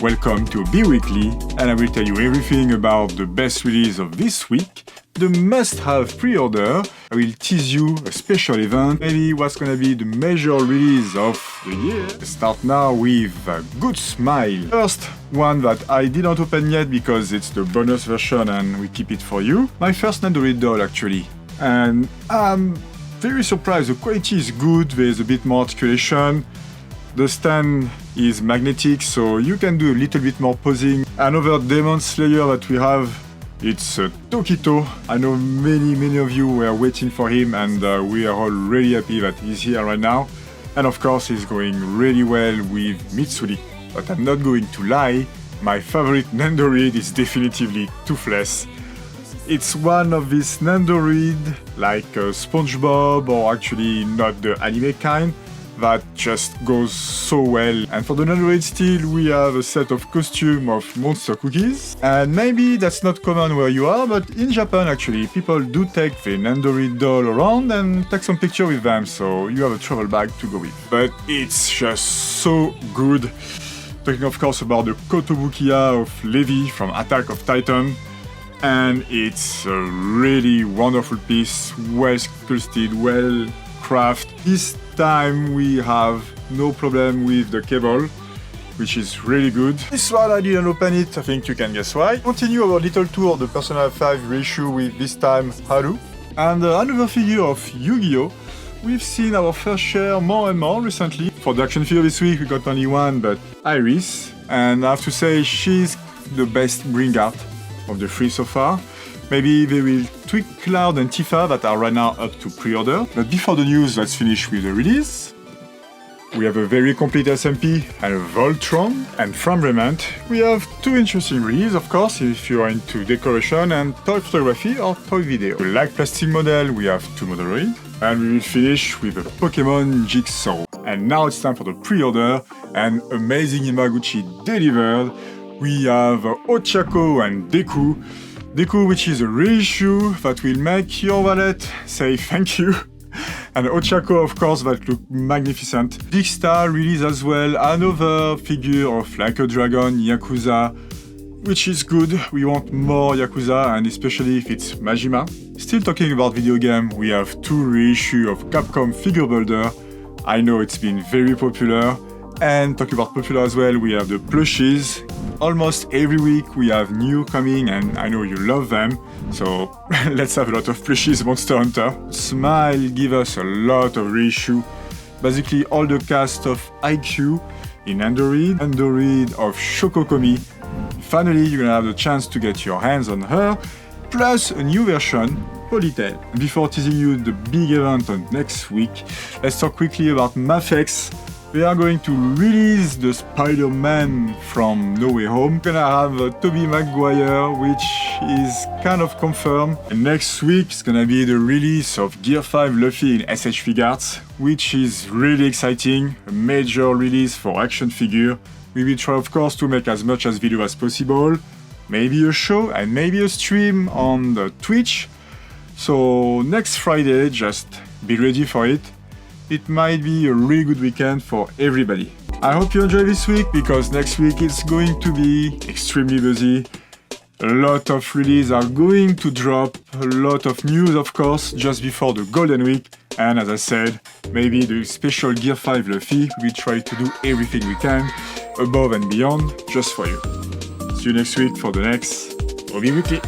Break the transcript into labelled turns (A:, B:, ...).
A: Welcome to Bi-Weekly, and I will tell you everything about the best release of this week, the must-have pre-order, I will tease you a special event, maybe what's gonna be the major release of the year. Let's start now with a Good Smile. First one that I didn't open yet because it's the bonus version and we keep it for you. My first Nendoroid doll actually. And I'm very surprised, the quality is good, there's a bit more articulation. The stand is magnetic, so you can do a little bit more posing. Another Demon Slayer that we have, it's Tokito. I know many of you were waiting for him, and we are all really happy that he's here right now. And of course, he's going really well with Mitsuri. But I'm not going to lie, my favorite Nendoroid is definitively Toothless. It's one of these Nendoroid, like SpongeBob, or actually not the anime kind, that just goes so well. And for the Nendoroid still, we have a set of costume of monster cookies. And maybe that's not common where you are, but in Japan actually, people do take the Nendoroid doll around and take some picture with them, so you have a travel bag to go with. But it's just so good. Talking of course about the Kotobukiya of Levi from Attack of Titan. And it's a really wonderful piece, well sculpted, well crafted. This time we have no problem with the cable, which is really good. This one I didn't open it, I think you can guess why. Continue our little tour of the Persona 5 reissue with this time Haru. And another figure of Yu-Gi-Oh! We've seen our first share more and more recently. For the action figure this week we got only one, but Aeries. And I have to say she's the best bring art of the three so far. Maybe they will tweak Cloud and Tifa that are right now up to pre-order. But before the news, let's finish with the release. We have a very complete SMP and a Voltron. And from Remnant, we have two interesting releases, of course, if you are into decoration and toy photography or toy video. Like plastic model, we have two Nendoroid. And we will finish with a Pokemon Jigsaw. And now it's time for the pre-order, and amazing Imaguchi delivered. We have Ochako and Deku. Deku, which is a reissue that will make your wallet say thank you. And Ochako, of course, that look magnificent. Big Star release as well, another figure of Like a Dragon, Yakuza, which is good. We want more Yakuza, and especially if it's Majima. Still talking about video game, we have two reissue of Capcom Figure Builder. I know it's been very popular. And talking about popular as well, we have the plushies. Almost every week we have new coming, and I know you love them. So let's have a lot of plushies Monster Hunter. Smile give us a lot of reissue. Basically all the cast of IQ in Nendoroid, Nendoroid of Shokokomi. Finally, you're gonna have the chance to get your hands on her, plus a new version, Ponytail. Before teasing you the big event on next week, let's talk quickly about Mafex. They are going to release the Spider-Man from No Way Home. We're gonna have Tobey Maguire, which is kind of confirmed. And next week is gonna be the release of Gear 5 Luffy in s.h.figuarts, which is really exciting. A major release for action figure. We will try, of course, to make as much as video as possible. Maybe a show and maybe a stream on the Twitch. So next Friday, just be ready for it. It might be a really good weekend for everybody. I hope you enjoy this week, because next week it's going to be extremely busy. A lot of releases are going to drop, a lot of news of course, just before the Golden Week. And as I said, maybe the special Gear 5 Luffy, we try to do everything we can, above and beyond, just for you. See you next week for the next Hobby Weekly.